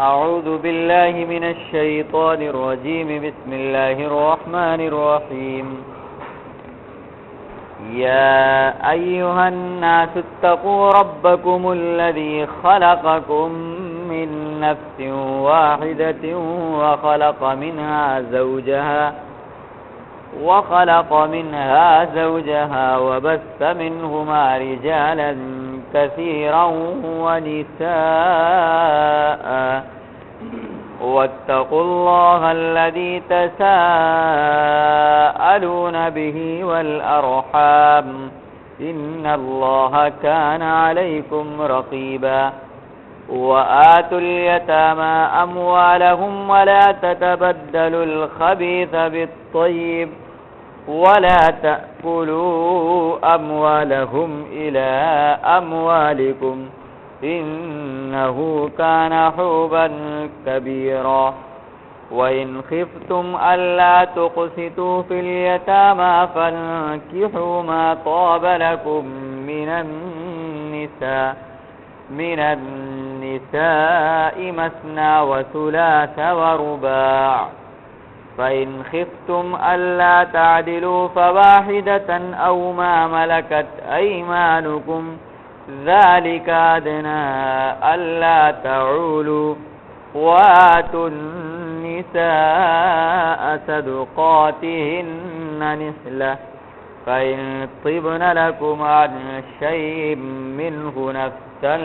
أعوذ بالله من الشيطان الرجيم. بسم الله الرحمن الرحيم. يا أيها الناس اتقوا ربكم الذي خلقكم من نفس واحدة وخلق منها زوجها وبث منهما رجالا كثيرا ونساء واتقوا الله الذي تساءلون به والأرحام إن الله كان عليكم رقيبا. وآتوا اليتامى أموالهم ولا تتبدلوا الخبيث بالطيب ولا تأكلوا أموالهم إلى أموالكم إنه كان حوبا كبيرا. وإن خفتم ألا تقسطوا في اليتامى فانكحوا ما طاب لكم من النساء مثنى وثلاث ورباع. فإن خفتم ألا تعدلوا فواحدة أو ما ملكت أيمانكم ذلك أدنى ألا تعولوا. وآتوا النساء صدقاتهن نحلة فإن طبن لكم عن شيء منه نفسا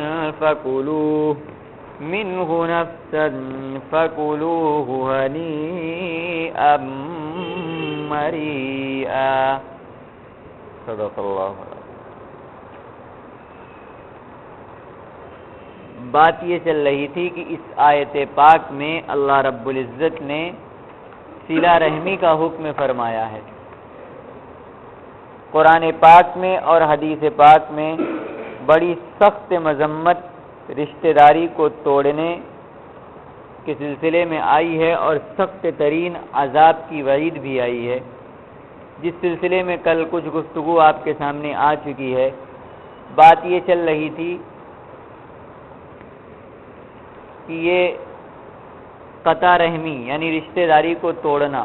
فكلوه هنيئا مريئا. صدق اللہ. بات یہ چل رہی تھی کہ اس آیت پاک میں اللہ رب العزت نے صلہ رحمی کا حکم فرمایا ہے. قرآن پاک میں اور حدیث پاک میں بڑی سخت مذمت رشتہ داری کو توڑنے کے سلسلے میں آئی ہے اور سخت ترین عذاب کی وعید بھی آئی ہے، جس سلسلے میں کل کچھ گفتگو آپ کے سامنے آ چکی ہے. بات یہ چل رہی تھی کہ یہ قطع رحمی یعنی رشتہ داری کو توڑنا،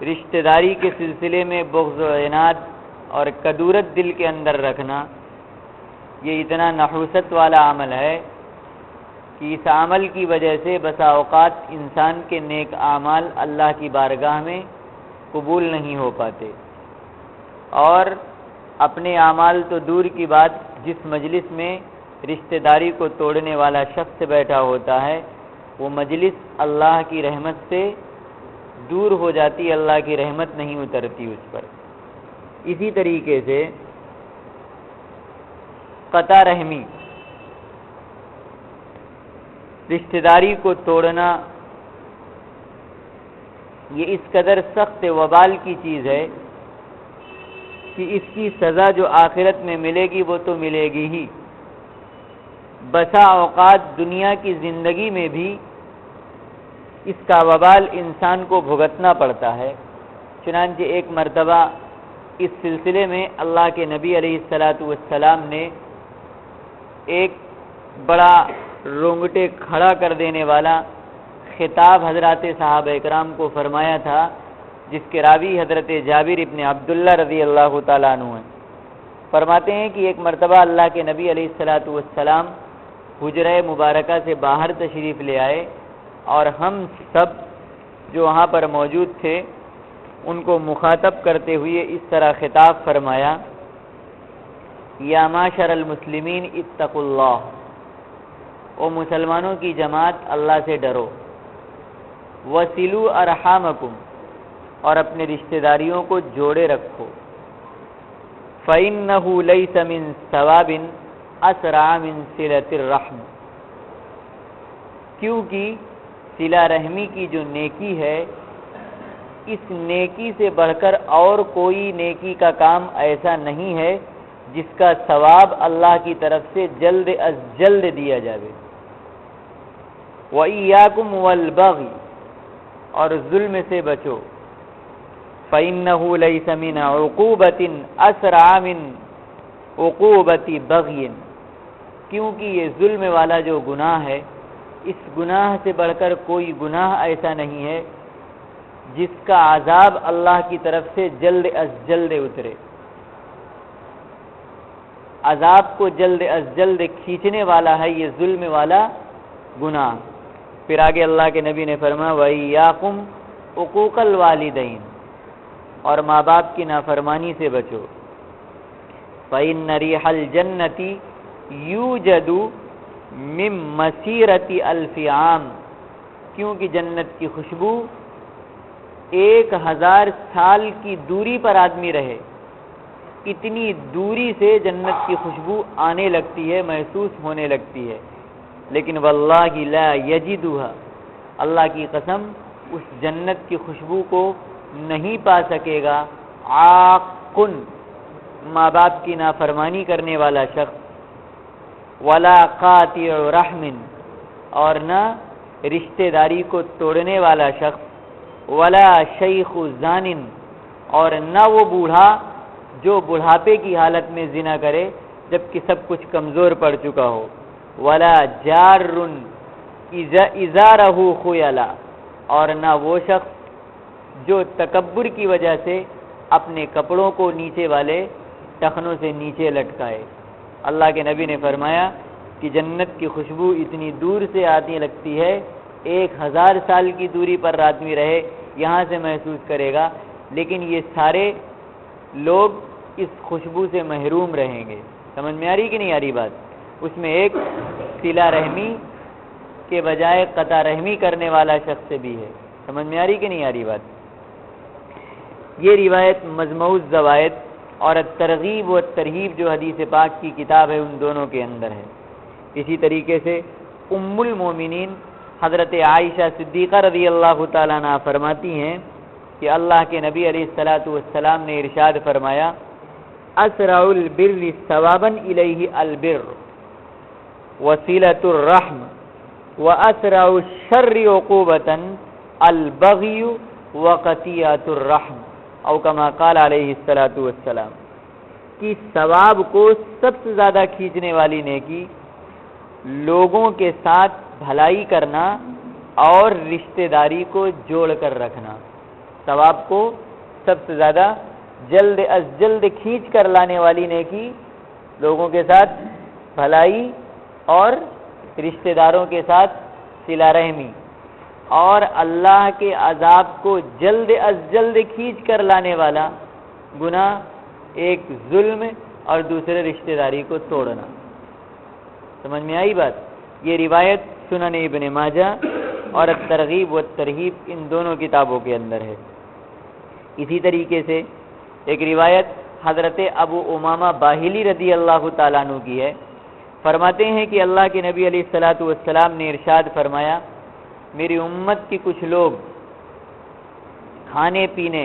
رشتہ داری کے سلسلے میں بغض و عناد اور کدورت دل کے اندر رکھنا، یہ اتنا نحوست والا عمل ہے کہ اس عمل کی وجہ سے بسا اوقات انسان کے نیک اعمال اللہ کی بارگاہ میں قبول نہیں ہو پاتے، اور اپنے اعمال تو دور کی بات، جس مجلس میں رشتہ داری کو توڑنے والا شخص بیٹھا ہوتا ہے وہ مجلس اللہ کی رحمت سے دور ہو جاتی، اللہ کی رحمت نہیں اترتی اس پر. اسی طریقے سے قطع رحمی، رشتہ داری کو توڑنا، یہ اس قدر سخت وبال کی چیز ہے کہ اس کی سزا جو آخرت میں ملے گی وہ تو ملے گی ہی، بسا اوقات دنیا کی زندگی میں بھی اس کا وبال انسان کو بھگتنا پڑتا ہے. چنانچہ ایک مرتبہ اس سلسلے میں اللہ کے نبی علیہ السلام نے ایک بڑا رونگٹے کھڑا کر دینے والا خطاب حضرات صحابہ اکرام کو فرمایا تھا، جس کے راوی حضرت جابر ابن عبداللہ رضی اللہ تعالیٰ عنہ ہیں. فرماتے ہیں کہ ایک مرتبہ اللہ کے نبی علیہ السلام حجرہ مبارکہ سے باہر تشریف لے آئے اور ہم سب جو وہاں پر موجود تھے ان کو مخاطب کرتے ہوئے اس طرح خطاب فرمایا: یا معاشر المسلمین اتقوا اللہ، او مسلمانوں کی جماعت اللہ سے ڈرو. وصلوا ارحامکم، اور اپنے رشتہ داریوں کو جوڑے رکھو. فإنہ لیس من ثواب اسرع من صلۃ الرحم، کیونکہ صلہ رحمی کی جو نیکی ہے اس نیکی سے بڑھ کر اور کوئی نیکی کا کام ایسا نہیں ہے جس کا ثواب اللہ کی طرف سے جلد از جلد دیا جائے. وَإِيَّاكُمْ وَالْبَغْيَ، اور ظلم سے بچو. فَإِنَّهُ لَيْسَ مِنْ عُقُوبَةٍ أَسْرَعَ مِنْ عُقُوبَةِ بَغْيٍ، کیونکہ یہ ظلم والا جو گناہ ہے، اس گناہ سے بڑھ کر کوئی گناہ ایسا نہیں ہے جس کا عذاب اللہ کی طرف سے جلد از جلد اترے۔ عذاب کو جلد از جلد کھینچنے والا ہے یہ ظلم والا گناہ۔ پھر آگے اللہ کے نبی نے فرمایا وَإِيَّاكُمْ عُقُوقَ الْوَالِدَيْنِ، اور ماں باپ کی نافرمانی سے بچو۔ فَإِنَّ رِيحَ الْجَنَّةِ يُوجَدُ مِن مَسِيرَةِ أَلْفِ عَامٍ، کیونکہ جنت کی خوشبو 1000 سال کی دوری پر آدمی رہے، اتنی دوری سے جنت کی خوشبو آنے لگتی ہے، محسوس ہونے لگتی ہے، لیکن واللہ لا یجدها، اللہ کی قسم اس جنت کی خوشبو کو نہیں پا سکے گا عاقن، ماں باپ کی نافرمانی کرنے والا شخص، ولا قاطع رحم، اور نہ رشتہ داری کو توڑنے والا شخص، ولا شیخ زان، اور نہ وہ بوڑھا جو بڑھاپے کی حالت میں زنا کرے جبکہ سب کچھ کمزور پڑ چکا ہو، ولا جار ازارہ خیلا، اور نہ وہ شخص جو تکبر کی وجہ سے اپنے کپڑوں کو نیچے والے ٹخنوں سے نیچے لٹکائے۔ اللہ کے نبی نے فرمایا کہ جنت کی خوشبو اتنی دور سے آتی لگتی ہے، 1000 سال کی دوری پر آدمی رہے یہاں سے محسوس کرے گا، لیکن یہ سارے لوگ اس خوشبو سے محروم رہیں گے۔ سمجھ میں آ رہی کہ نہیں آ رہی بات؟ اس میں ایک صلہ رحمی کے بجائے قطع رحمی کرنے والا شخص بھی ہے۔ سمجھ میں آ رہی کہ نہیں آ رہی بات؟ یہ روایت مجموع الزوائد اور الترغیب و الترہیب جو حدیث پاک کی کتاب ہے ان دونوں کے اندر ہے۔ اسی طریقے سے ام المومنین حضرت عائشہ صدیقہ رضی اللہ تعالیٰ عنہ فرماتی ہیں کہ اللہ کے نبی علیہ الصلاۃ والسلام نے ارشاد فرمایا اسرع البر ثوابا الیہ البر وصلۃ الرحم واسرع الشر عقوبۃ البغی وقطیعۃ الرحم، او کما قال علیہ الصلاۃ والسلام، کہ ثواب کو سب سے زیادہ کھینچنے والی نیکی لوگوں کے ساتھ بھلائی کرنا اور رشتہ داری کو جوڑ کر رکھنا۔ ثواب کو سب سے زیادہ جلد از جلد کھینچ کر لانے والی نیکی لوگوں کے ساتھ بھلائی اور رشتہ داروں کے ساتھ صلہ رحمی، اور اللہ کے عذاب کو جلد از جلد کھینچ کر لانے والا گناہ ایک ظلم اور دوسرے رشتہ داری کو توڑنا۔ سمجھ میں آئی بات؟ یہ روایت سنن ابن ماجہ اور الترغیب والترہیب ان دونوں کتابوں کے اندر ہے۔ اسی طریقے سے ایک روایت حضرت ابو امامہ باہلی رضی اللہ تعالیٰ عنہ کی ہے، فرماتے ہیں کہ اللہ کے نبی علیہ الصلاۃ والسلام نے ارشاد فرمایا میری امت کے کچھ لوگ کھانے پینے،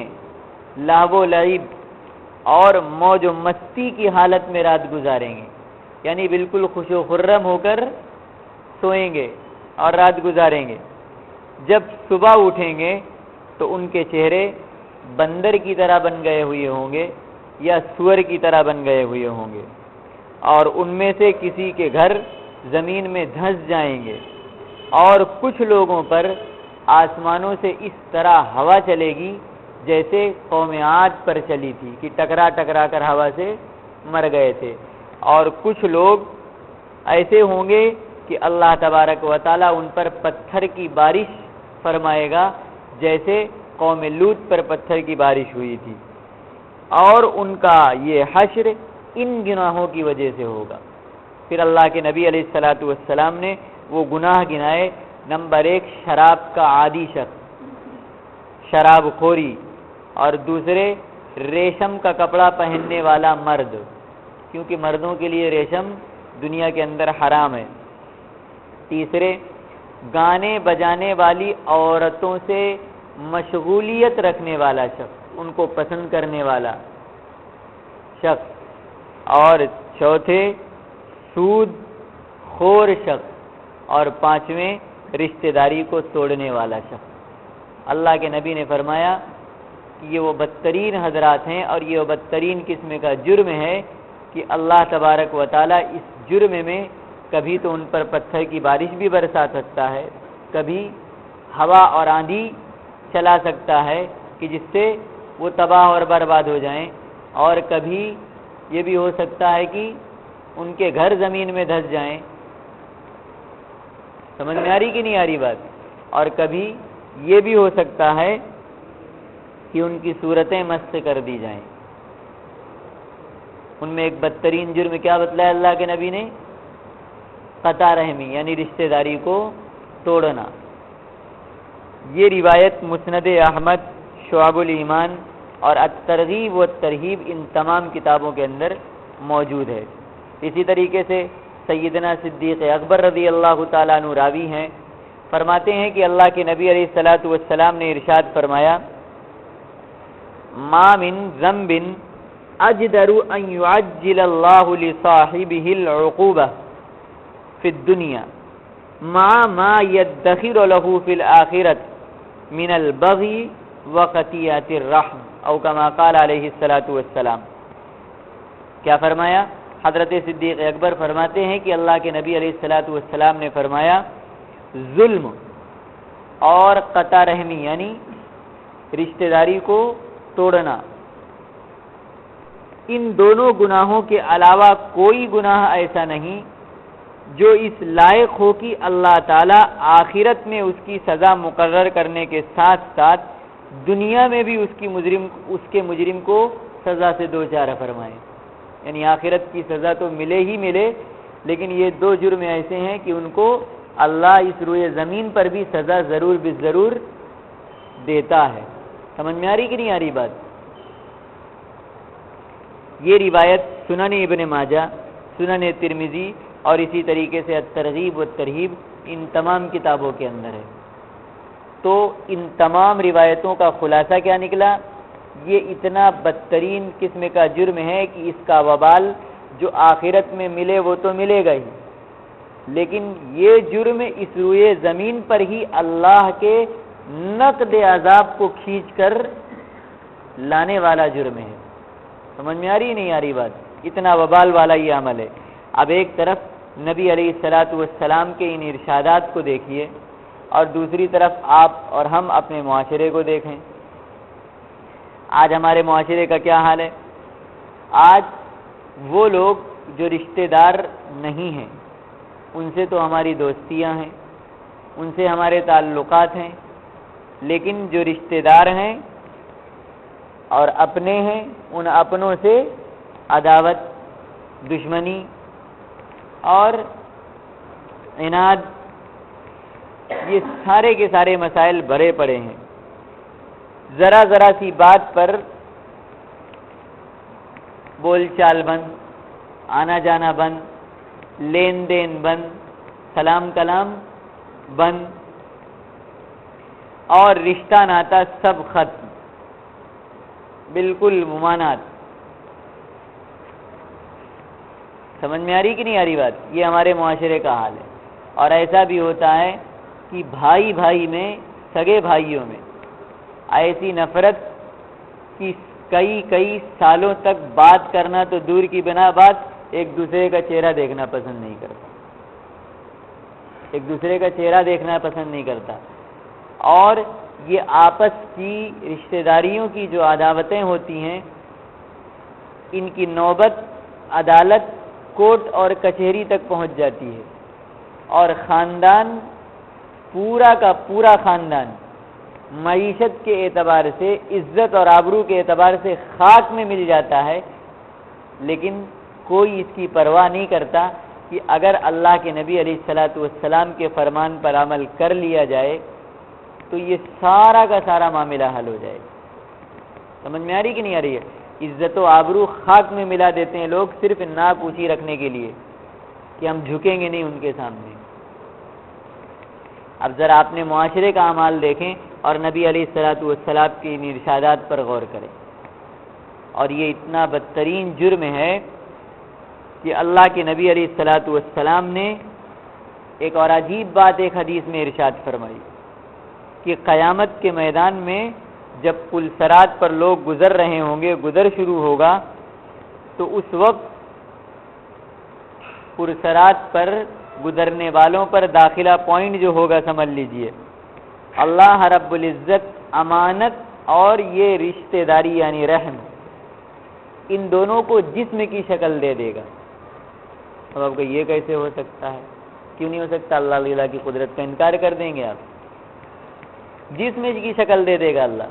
لہو و لعب اور موج و مستی کی حالت میں رات گزاریں گے، یعنی بالکل خوش و خرم ہو کر سوئیں گے اور رات گزاریں گے۔ جب صبح اٹھیں گے تو ان کے چہرے بندر کی طرح بن گئے ہوئے ہوں گے یا سور کی طرح بن گئے ہوئے ہوں گے، اور ان میں سے کسی کے گھر زمین میں دھنس جائیں گے، اور کچھ لوگوں پر آسمانوں سے اس طرح ہوا چلے گی جیسے قوم عاد پر چلی تھی کہ ٹکرا ٹکرا کر ہوا سے مر گئے تھے، اور کچھ لوگ ایسے ہوں گے کہ اللہ تبارک و تعالیٰ ان پر پتھر کی بارش فرمائے گا جیسے قوم لوط پر پتھر کی بارش ہوئی تھی، اور ان کا یہ حشر ان گناہوں کی وجہ سے ہوگا۔ پھر اللہ کے نبی علیہ الصلاۃ والسلام نے وہ گناہ گنائے۔ نمبر 1 شراب کا عادی شخص، شراب خوری، اور دوسرے ریشم کا کپڑا پہننے والا مرد، کیونکہ مردوں کے لیے ریشم دنیا کے اندر حرام ہے۔ تیسرے گانے بجانے والی عورتوں سے مشغولیت رکھنے والا شخص، ان کو پسند کرنے والا شخص، اور چوتھے سود خور شخص، اور پانچویں رشتہ داری کو توڑنے والا شخص۔ اللہ کے نبی نے فرمایا کہ یہ وہ بدترین حضرات ہیں اور یہ وہ بدترین قسم کا جرم ہے کہ اللہ تبارک و تعالیٰ اس جرم میں کبھی تو ان پر پتھر کی بارش بھی برسا سکتا ہے، کبھی ہوا اور آندھی چلا سکتا ہے کہ جس سے وہ تباہ اور برباد ہو جائیں، اور کبھی یہ بھی ہو سکتا ہے کہ ان کے گھر زمین میں دھس جائیں۔ سمجھ میں آ رہی کہ نہیں آ رہی بات؟ اور کبھی یہ بھی ہو سکتا ہے کہ ان کی صورتیں مست کر دی جائیں۔ ان میں ایک بدترین جرم کیا بتلایا اللہ کے نبی نے؟ قطع رحمی، یعنی رشتہ داری کو توڑنا۔ یہ روایت مسند احمد، شعب الایمان اور الترغیب والترہیب ان تمام کتابوں کے اندر موجود ہے۔ اسی طریقے سے سیدنا صدیق اکبر رضی اللہ تعالیٰ عنہ راوی ہیں، فرماتے ہیں کہ اللہ کے نبی علیہ الصلاۃ والسلام نے ارشاد فرمایا، ما من ذنب اجدر ان يعجل اللہ لصاحبہ العقوبہ فی الدنیا مع ما يدخر له فی الآخرۃ من البغی وقطیعۃ الرحم، او کما قال علیہ الصلاۃ والسلام۔ کیا فرمایا؟ حضرت صدیق اکبر فرماتے ہیں کہ اللہ کے نبی علیہ الصلاۃ والسلام نے فرمایا، ظلم اور قطع رحمی یعنی رشتہ داری کو توڑنا، ان دونوں گناہوں کے علاوہ کوئی گناہ ایسا نہیں جو اس لائق ہو کہ اللہ تعالیٰ آخرت میں اس کی سزا مقرر کرنے کے ساتھ ساتھ دنیا میں بھی اس کے مجرم کو سزا سے دوچار فرمائے۔ یعنی آخرت کی سزا تو ملے ہی ملے، لیکن یہ دو جرم ایسے ہیں کہ ان کو اللہ اس روئے زمین پر بھی سزا ضرور بالضرور دیتا ہے۔ سمجھ میں آ رہی کہ نہیں آ رہی بات؟ یہ روایت سنن ابن ماجہ، سنن ترمذی اور اسی طریقے سے الترغیب والترہیب ان تمام کتابوں کے اندر ہے۔ تو ان تمام روایتوں کا خلاصہ کیا نکلا؟ یہ اتنا بدترین قسم کا جرم ہے کہ اس کا وبال جو آخرت میں ملے وہ تو ملے گا ہی، لیکن یہ جرم اس روئے زمین پر ہی اللہ کے نقد عذاب کو کھینچ کر لانے والا جرم ہے۔ سمجھ میں آ رہی نہیں آ رہی بات؟ اتنا وبال والا یہ عمل ہے۔ اب ایک طرف نبی علیہ الصلاۃ والسلام کے ان ارشادات کو دیکھیے، اور دوسری طرف آپ اور ہم اپنے معاشرے کو دیکھیں۔ آج ہمارے معاشرے کا کیا حال ہے؟ آج وہ لوگ جو رشتہ دار نہیں ہیں ان سے تو ہماری دوستیاں ہیں، ان سے ہمارے تعلقات ہیں، لیکن جو رشتہ دار ہیں اور اپنے ہیں ان اپنوں سے عداوت، دشمنی اور عناد، یہ سارے کے سارے مسائل بھرے پڑے ہیں۔ ذرا ذرا سی بات پر بول چال بند، آنا جانا بند، لین دین بند، سلام کلام بند، اور رشتہ ناتا سب ختم، بالکل ممانعت۔ سمجھ میں آ رہی کہ نہیں آ رہی بات؟ یہ ہمارے معاشرے کا حال ہے۔ اور ایسا بھی ہوتا ہے کہ بھائی بھائی میں، سگے بھائیوں میں ایسی نفرت کہ کئی سالوں تک بات کرنا تو دور کی بنا بات، ایک دوسرے کا چہرہ دیکھنا پسند نہیں کرتا، ایک دوسرے کا چہرہ دیکھنا پسند نہیں کرتا۔ اور یہ آپس کی رشتہ داریوں کی جو عداوتیں ہوتی ہیں، ان کی نوبت عدالت، کورٹ اور کچہری تک پہنچ جاتی ہے، اور خاندان پورا کا پورا خاندان معیشت کے اعتبار سے، عزت اور آبرو کے اعتبار سے خاک میں مل جاتا ہے، لیکن کوئی اس کی پرواہ نہیں کرتا کہ اگر اللہ کے نبی علیہ الصلاۃ والسلام کے فرمان پر عمل کر لیا جائے تو یہ سارا کا سارا معاملہ حل ہو جائے۔ سمجھ میں آ رہی کہ نہیں آ رہی ہے؟ عزت و آبرو خاک میں ملا دیتے ہیں لوگ صرف ناک اونچی رکھنے کے لیے کہ ہم جھکیں گے نہیں ان کے سامنے۔ اب ذرا اپنے معاشرے کا اعمال دیکھیں اور نبی علیہ الصلاۃ والسلام کے ان ارشادات پر غور کریں۔ اور یہ اتنا بدترین جرم ہے کہ اللہ کے نبی علیہ الصلاۃ والسلام نے ایک اور عجیب بات ایک حدیث میں ارشاد فرمائی کہ قیامت کے میدان میں جب پل صراط پر لوگ گزر رہے ہوں گے، گزر شروع ہوگا، تو اس وقت پرسرات پر گزرنے والوں پر داخلہ پوائنٹ جو ہوگا سمجھ لیجئے، اللہ رب العزت امانت اور یہ رشتہ داری یعنی رحم، ان دونوں کو جسم کی شکل دے دے گا۔ اب آپ کو یہ کیسے ہو سکتا ہے؟ کیوں نہیں ہو سکتا؟ اللہ تعالیٰ کی قدرت کا انکار کر دیں گے آپ؟ جسم کی شکل دے دے گا اللہ،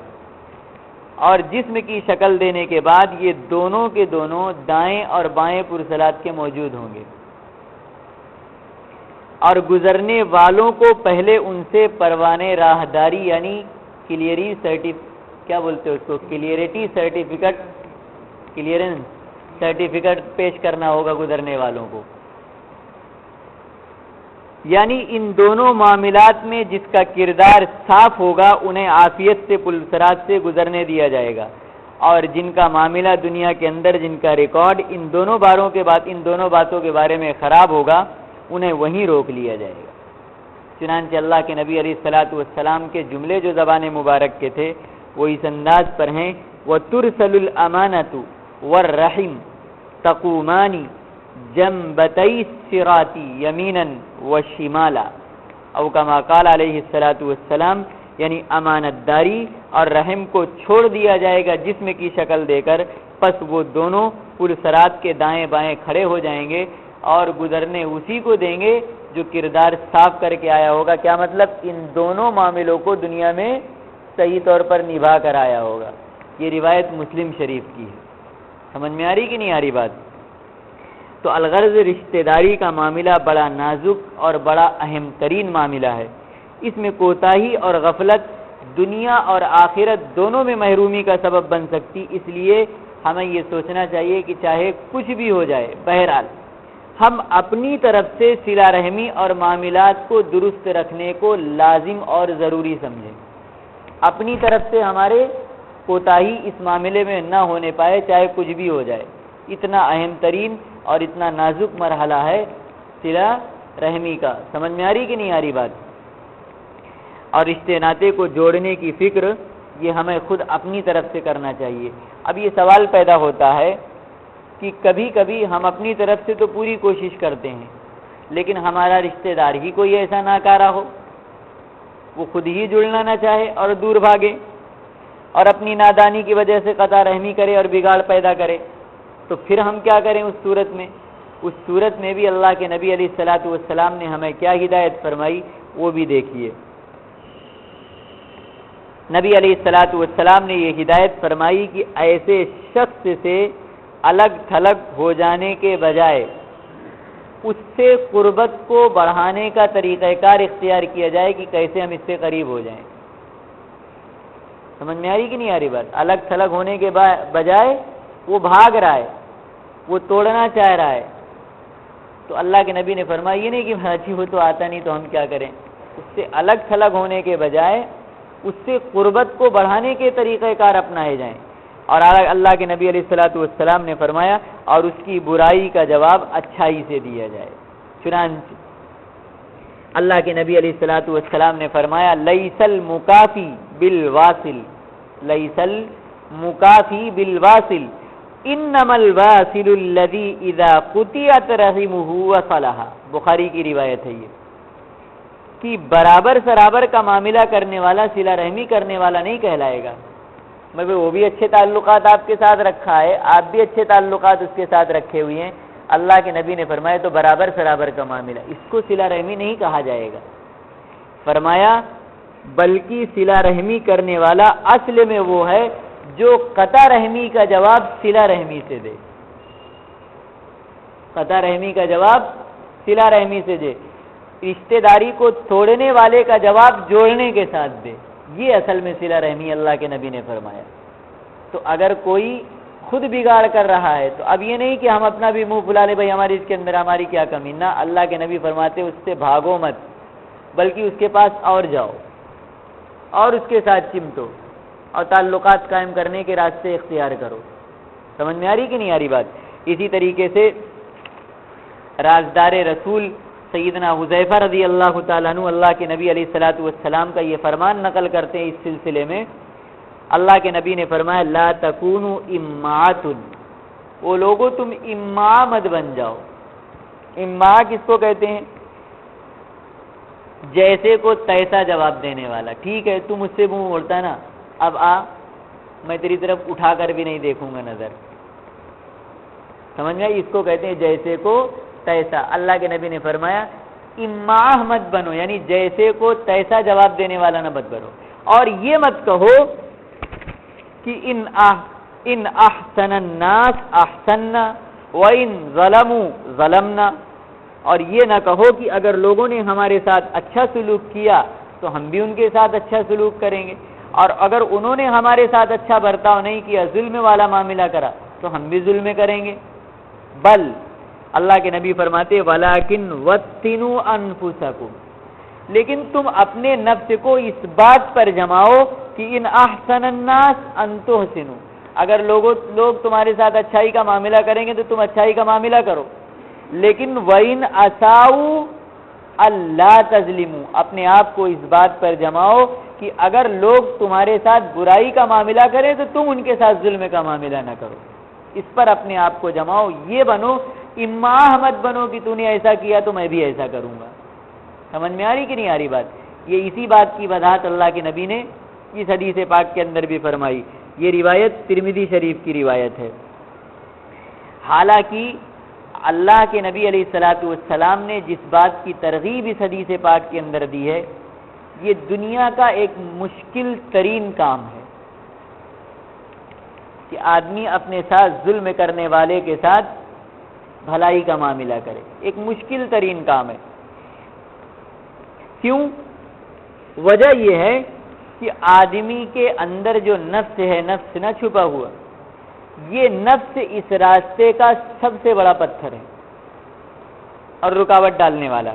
اور جسم کی شکل دینے کے بعد یہ دونوں کے دونوں دائیں اور بائیں پرسلات کے موجود ہوں گے، اور گزرنے والوں کو پہلے ان سے پروانے راہداری یعنی کلیئرٹی سرٹیفکیٹ پیش کرنا ہوگا گزرنے والوں کو۔ یعنی ان دونوں معاملات میں جس کا کردار صاف ہوگا انہیں عافیت سے پرسرات سے گزرنے دیا جائے گا، اور جن کا معاملہ دنیا کے اندر جن کا ریکارڈ ان دونوں باتوں کے بارے میں خراب ہوگا انہیں وہیں روک لیا جائے گا۔ چنانچہ اللہ کے نبی علیہ الصلاۃ والسلام کے جملے جو زبان مبارک کے تھے وہ اس انداز پر ہیں، وَتُرْسَلُ الْأَمَانَةُ وَالرَّحِمُ تَقُومَانِ جنبتئی الصراط یمینا وشمالا، او کما قال علیہ الصلاۃ والسلام، یعنی امانت داری اور رحم کو چھوڑ دیا جائے گا جسم کی شکل دے کر، پس وہ دونوں پرسرات کے دائیں بائیں کھڑے ہو جائیں گے اور گزرنے اسی کو دیں گے جو کردار صاف کر کے آیا ہوگا۔ کیا مطلب؟ ان دونوں معاملوں کو دنیا میں صحیح طور پر نبھا کر آیا ہوگا۔ یہ روایت مسلم شریف کی ہے۔ سمجھ میں آ رہی کہ نہیں آ رہی بات؟ تو الغرض رشتہ داری کا معاملہ بڑا نازک اور بڑا اہم ترین معاملہ ہے۔ اس میں کوتاہی اور غفلت دنیا اور آخرت دونوں میں محرومی کا سبب بن سکتی، اس لیے ہمیں یہ سوچنا چاہیے کہ چاہے کچھ بھی ہو جائے، بہرحال ہم اپنی طرف سے صلہ رحمی اور معاملات کو درست رکھنے کو لازم اور ضروری سمجھیں۔ اپنی طرف سے ہمارے کوتاہی اس معاملے میں نہ ہونے پائے، چاہے کچھ بھی ہو جائے۔ اتنا اہم ترین اور اتنا نازک مرحلہ ہے صلہ رحمی کا۔ سمجھ میں آ رہی کہ نہیں آ رہی بات؟ اور رشتے ناطے کو جوڑنے کی فکر یہ ہمیں خود اپنی طرف سے کرنا چاہیے۔ اب یہ سوال پیدا ہوتا ہے کہ کبھی کبھی ہم اپنی طرف سے تو پوری کوشش کرتے ہیں، لیکن ہمارا رشتہ دار ہی کوئی ایسا ناکارہ ہو، وہ خود ہی جڑنا نہ چاہے اور دور بھاگے اور اپنی نادانی کی وجہ سے قطع رحمی کرے اور بگاڑ پیدا کرے، تو پھر ہم کیا کریں اس صورت میں؟ اس صورت میں بھی اللہ کے نبی علیہ الصلاۃ والسلام نے ہمیں کیا ہدایت فرمائی وہ بھی دیکھیے۔ نبی علیہ الصلاۃ والسلام نے یہ ہدایت فرمائی کہ ایسے شخص سے الگ تھلگ ہو جانے کے بجائے اس سے قربت کو بڑھانے کا طریقہ کار اختیار کیا جائے کہ کیسے ہم اس سے قریب ہو جائیں۔ سمجھ میں آ رہی کہ نہیں آ رہی بات؟ الگ تھلگ ہونے کے بجائے وہ بھاگ رہا ہے، وہ توڑنا چاہ رہا ہے، تو اللہ کے نبی نے فرمایا یہ نہیں کہ اچھی ہو تو آتا نہیں تو ہم کیا کریں، اس سے الگ تھلگ ہونے کے بجائے اس سے قربت کو بڑھانے کے طریقہ کار اپنائے جائیں۔ اور اللہ کے نبی علیہ الصلاۃ والسلام نے فرمایا اور اس کی برائی کا جواب اچھائی سے دیا جائے۔ چنانچہ اللہ کے نبی علیہ الصلاۃ والسلام نے فرمایا لیس المکافی بالواصل، لیس المکافی بالواصل انما الواصل الذي اذا قطعت رحمه وصلها، بخاری کی روایت ہے یہ، کہ برابر سرابر کا معاملہ کرنے والا صلہ رحمی کرنے والا نہیں کہلائے گا۔ مگر وہ بھی اچھے تعلقات آپ کے ساتھ رکھا ہے، آپ بھی اچھے تعلقات اس کے ساتھ رکھے ہوئے ہیں، اللہ کے نبی نے فرمایا تو برابر سرابر کا معاملہ، اس کو صلہ رحمی نہیں کہا جائے گا۔ فرمایا بلکہ صلہ رحمی کرنے والا اصل میں وہ ہے جو قطع رحمی کا جواب صلہ رحمی سے دے، قطع رحمی کا جواب صلہ رحمی سے دے، رشتہ داری کو توڑنے والے کا جواب جوڑنے کے ساتھ دے، یہ اصل میں صلہ رحمی اللہ کے نبی نے فرمایا۔ تو اگر کوئی خود بگاڑ کر رہا ہے تو اب یہ نہیں کہ ہم اپنا بھی منہ پھلا لے بھائی ہماری اس کے اندر ہماری کیا کمی، نہ، اللہ کے نبی فرماتے اس سے بھاگو مت، بلکہ اس کے پاس اور جاؤ اور اس کے ساتھ چمٹو اور تعلقات قائم کرنے کے راستے اختیار کرو۔ سمجھ میں آ رہی کہ نہیں آ رہی بات؟ اسی طریقے سے رازدار رسول سیدنا حذیفہ رضی اللہ تعالیٰ عنہ اللہ کے نبی علیہ الصلاۃ والسلام کا یہ فرمان نقل کرتے ہیں اس سلسلے میں۔ اللہ کے نبی نے فرمایا لا تکونوا امعاۃ، وہ لوگوں تم امعاء مت بن جاؤ، اما کس کو کہتے ہیں؟ جیسے کو تیسا جواب دینے والا. ٹھیک ہے تو مجھ سے منہ موڑتا ہے نا، اب آ، میں تیری طرف اٹھا کر بھی نہیں دیکھوں گا نظر. سمجھ گئے؟ اس کو کہتے ہیں جیسے کو تیسا. اللہ کے نبی نے فرمایا اما مت بنو، یعنی جیسے کو تیسا جواب دینے والا نہ مت بنو. اور یہ مت کہو کہ ان احسن الناس احسننا وان ظلموا ظلمنا، اور یہ نہ کہو کہ اگر لوگوں نے ہمارے ساتھ اچھا سلوک کیا تو ہم بھی ان کے ساتھ اچھا سلوک کریں گے، اور اگر انہوں نے ہمارے ساتھ اچھا برتاؤ نہیں کیا، ظلم والا معاملہ کرا، تو ہم بھی ظلم کریں گے. بل اللہ کے نبی فرماتے وَلَٰكِنْ وَطِّنُوا أَنفُسَكُمْ، لیکن تم اپنے نفس کو اس بات پر جماؤ کہ ان احسن الناس ان تحسنوا، اگر لوگ تمہارے ساتھ اچھائی کا معاملہ کریں گے تو تم اچھائی کا معاملہ کرو. لیکن وَإِنْ أَسَاءُوا أَلَّا تَظْلِمُوا، اپنے آپ کو اس بات پر جماؤ کہ اگر لوگ تمہارے ساتھ برائی کا معاملہ کریں تو تم ان کے ساتھ ظلم کا معاملہ نہ کرو. اس پر اپنے آپ کو جماؤ. یہ بنو، اما مت بنو کہ تو نے ایسا کیا تو میں بھی ایسا کروں گا. سمجھ میں آ رہی کہ نہیں آ رہی بات؟ یہ اسی بات کی وضاحت اللہ کے نبی نے اس حدیث پاک کے اندر بھی فرمائی. یہ روایت ترمذی شریف کی روایت ہے. حالانکہ اللہ کے نبی علیہ الصلوۃ والسلام نے جس بات کی ترغیب اس حدیث پاک کے اندر دی ہے، یہ دنیا کا ایک مشکل ترین کام ہے کہ آدمی اپنے ساتھ ظلم کرنے والے کے ساتھ بھلائی کا معاملہ کرے. ایک مشکل ترین کام ہے. کیوں؟ وجہ یہ ہے کہ آدمی کے اندر جو نفس ہے، نفس نہ چھپا ہوا، یہ نفس اس راستے کا سب سے بڑا پتھر ہے اور رکاوٹ ڈالنے والا.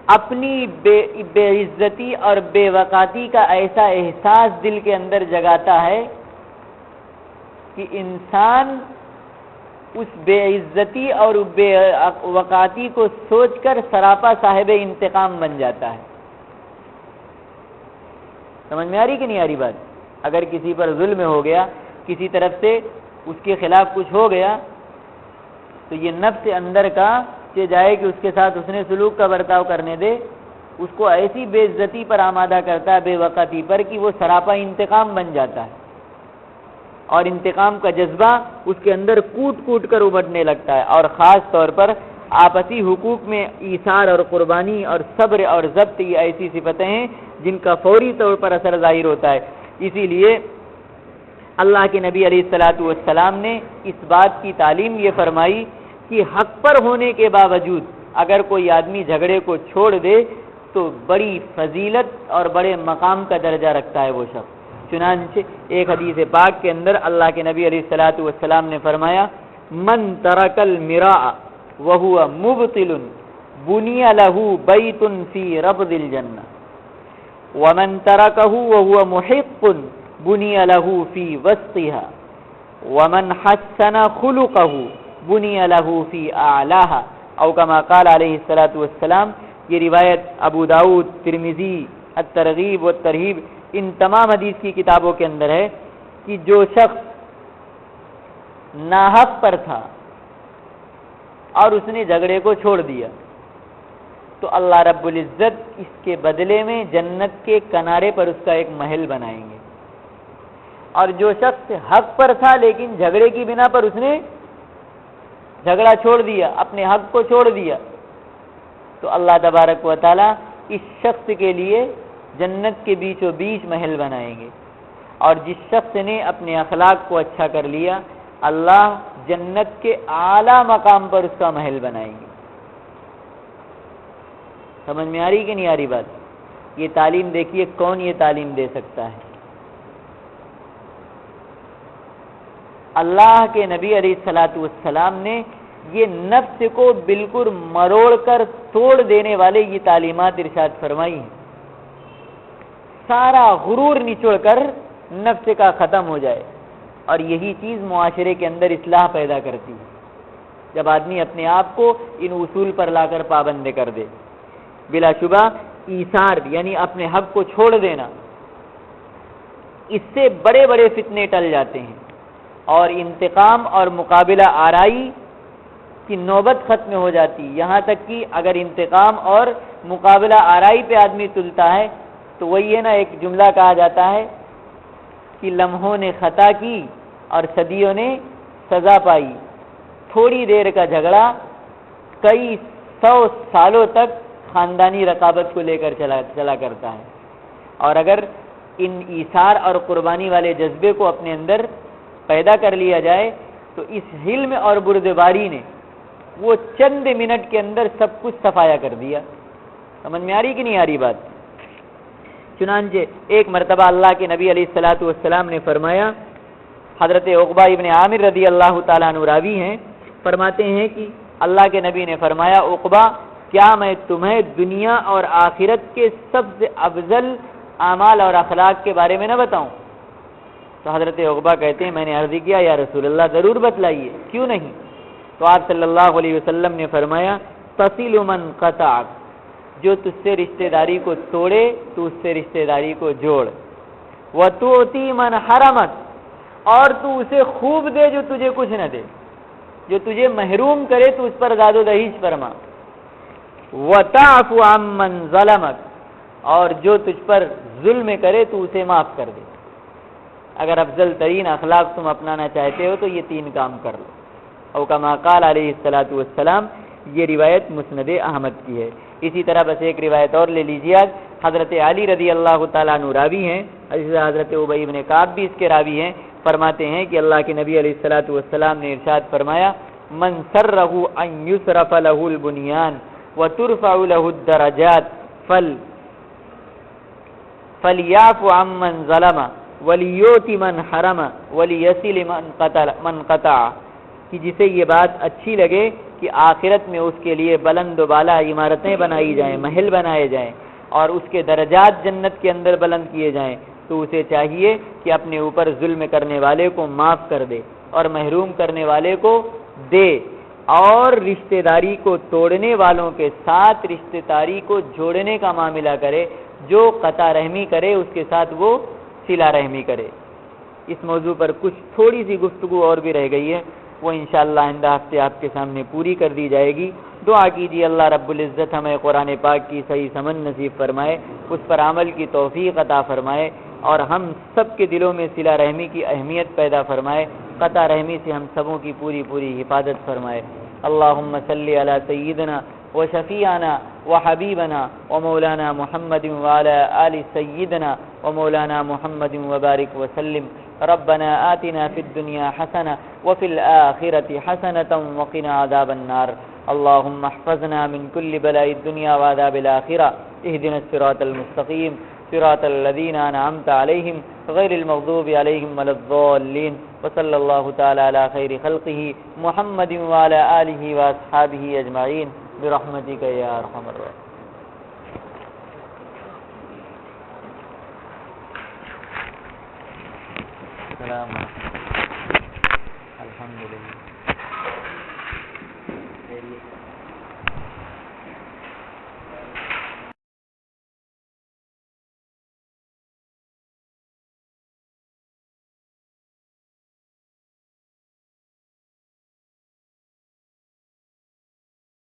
اپنی بے عزتی اور بے وقاتی کا ایسا احساس دل کے اندر جگاتا ہے کہ انسان اس بے عزتی اور بے وقاتی کو سوچ کر سراپا صاحب انتقام بن جاتا ہے. سمجھ میں آ رہی کہ نہیں آ رہی بات؟ اگر کسی پر ظلم ہو گیا، کسی طرف سے اس کے خلاف کچھ ہو گیا، تو یہ نفس اندر کا کہ جائے کہ اس کے ساتھ اس نے سلوک کا برتاؤ کرنے دے، اس کو ایسی بے عزتی پر آمادہ کرتا ہے، بے وقاتی پر، کہ وہ سراپا انتقام بن جاتا ہے، اور انتقام کا جذبہ اس کے اندر کوٹ کوٹ کر ابھرنے لگتا ہے. اور خاص طور پر آپسی حقوق میں ایثار اور قربانی اور صبر اور ضبط، یہ ایسی صفتیں ہیں جن کا فوری طور پر اثر ظاہر ہوتا ہے. اسی لیے اللہ کے نبی علیہ الصلوۃ والسلام نے اس بات کی تعلیم یہ فرمائی کہ حق پر ہونے کے باوجود اگر کوئی آدمی جھگڑے کو چھوڑ دے تو بڑی فضیلت اور بڑے مقام کا درجہ رکھتا ہے وہ شخص. چنانچہ ایک حدیث پاک کے اندر اللہ کے نبی علیہ الصلوۃ والسلام نے فرمایا من ترک المراء وهو مبطل بني له بيت في ربض الجنة ومن تركه وهو محق بني له في وسطها ومن حسن خلقه بني له في اعلاها او كما قال عليه الصلوۃ والسلام. یہ روایت ابو داؤد، ترمذی، الترغیب والترہیب، ان تمام حدیث کی کتابوں کے اندر ہے کہ جو شخص ناحق پر تھا اور اس نے جھگڑے کو چھوڑ دیا تو اللہ رب العزت اس کے بدلے میں جنت کے کنارے پر اس کا ایک محل بنائیں گے. اور جو شخص حق پر تھا لیکن جھگڑے کی بنا پر اس نے جھگڑا چھوڑ دیا، اپنے حق کو چھوڑ دیا، تو اللہ تبارک و تعالی اس شخص کے لیے جنت کے بیچوں بیچ محل بنائیں گے. اور جس شخص نے اپنے اخلاق کو اچھا کر لیا، اللہ جنت کے اعلیٰ مقام پر اس کا محل بنائیں گے. سمجھ میں آ رہی کہ نہیں آ رہی بات؟ یہ تعلیم دیکھیے کون یہ تعلیم دے سکتا ہے؟ اللہ کے نبی علیہ الصلوۃ والسلام نے یہ نفس کو بالکل مروڑ کر توڑ دینے والے یہ تعلیمات ارشاد فرمائی ہیں. سارا غرور نچوڑ کر نفس کا ختم ہو جائے، اور یہی چیز معاشرے کے اندر اصلاح پیدا کرتی ہے جب آدمی اپنے آپ کو ان اصول پر لا کر پابند کر دے. بلا شبہ ایثار یعنی اپنے حق کو چھوڑ دینا، اس سے بڑے بڑے فتنے ٹل جاتے ہیں، اور انتقام اور مقابلہ آرائی کی نوبت ختم ہو جاتی، یہاں تک کہ اگر انتقام اور مقابلہ آرائی پہ آدمی تلتا ہے تو وہی ہے نا، ایک جملہ کہا جاتا ہے کہ لمحوں نے خطا کی اور صدیوں نے سزا پائی، تھوڑی دیر کا جھگڑا کئی 100 سالوں تک خاندانی رقابت کو لے کر چلا کرتا ہے۔ اور اگر ان ایثار اور قربانی والے جذبے کو اپنے اندر پیدا کر لیا جائے تو اس حلم اور بردباری نے وہ چند منٹ کے اندر سب کچھ صفایا کر دیا۔ سمجھ میں آ رہی کہ نہیں آ رہی بات؟ چنانچہ ایک مرتبہ اللہ کے نبی علیہ الصلوۃ والسلام نے فرمایا، حضرت عقبہ ابن عامر رضی اللہ تعالیٰ عنہ راوی ہیں، فرماتے ہیں کہ اللہ کے نبی نے فرمایا، عقبہ کیا میں تمہیں دنیا اور آخرت کے سب سے افضل اعمال اور اخلاق کے بارے میں نہ بتاؤں؟ تو حضرت عقبہ کہتے ہیں میں نے عرض کیا یا رسول اللہ ضرور بتلائیے، کیوں نہیں؟ تو آپ صلی اللہ علیہ وسلم نے فرمایا، تصل من قطعک، جو تجھ سے رشتہ داری کو توڑے تو اس سے رشتہ داری کو جوڑ، وتؤتی من حرمک، اور تو اسے خوب دے جو تجھے کچھ نہ دے، جو تجھے محروم کرے تو اس پر زاد و دہیج فرما، وتعف عمن ظلمک، اور جو تجھ پر ظلم کرے تو اسے معاف کر دے۔ اگر افضل ترین اخلاق تم اپنانا چاہتے ہو تو یہ 3 کام کر لو۔ او کما قال علیہ الصلوۃ والسلام، یہ روایت مسند احمد کی ہے۔ اسی طرح بس ایک روایت اور لے لیجیے، حضرت علی رضی اللہ تعالیٰ عنہ راوی ہیں، حضرت ابی بن کعب بھی اس کے راوی ہیں، فرماتے ہیں کہ اللہ کے نبی علیہ الصلوۃ والسلام نے ارشاد فرمایا، من سرہ ان یصرف له البنیان وترفع له الدرجات فلیعف عمن ظلم ولیؤت من حرم ولیصل من قطع، کہ جسے یہ بات اچھی لگے کہ آخرت میں اس کے لیے بلند و بالا عمارتیں بنائی جائیں، محل بنائے جائیں اور اس کے درجات جنت کے اندر بلند کیے جائیں، تو اسے چاہیے کہ اپنے اوپر ظلم کرنے والے کو معاف کر دے اور محروم کرنے والے کو دے، اور رشتہ داری کو توڑنے والوں کے ساتھ رشتہ داری کو جوڑنے کا معاملہ کرے، جو قطع رحمی کرے اس کے ساتھ وہ صلہ رحمی کرے۔ اس موضوع پر کچھ تھوڑی سی گفتگو اور بھی رہ گئی ہے، وہ انشاءاللہ آئندہ ہفتے آپ کے سامنے پوری کر دی جائے گی۔ دعا کیجیے اللہ رب العزت ہمیں قرآن پاک کی صحیح سمجھ نصیب فرمائے، اس پر عمل کی توفیق عطا فرمائے، اور ہم سب کے دلوں میں صلہ رحمی کی اہمیت پیدا فرمائے، قطع رحمی سے ہم سبوں کی پوری پوری حفاظت فرمائے۔ اللہم صلی علی سیدنا وشفیعنا وحبیبنا ومولانا محمد وعلى آل سیدنا ومولانا محمد وبارک وسلم۔ ربنا آتنا في الدنيا حسنة وفي الآخرة حسنة وقنا عذاب النار۔ اللهم احفظنا من كل بلاء الدنيا وعذاب الآخرة، اهدنا الصراط المستقيم، صراط الذين أنعمت عليهم غير المغضوب عليهم ولا الضالين، وصلى الله تعالى على خير خلقه محمد وعلى آله وأصحابه أجمعين برحمتك يا أرحم الراحمين۔ السلام علیکم۔ الحمدللہ۔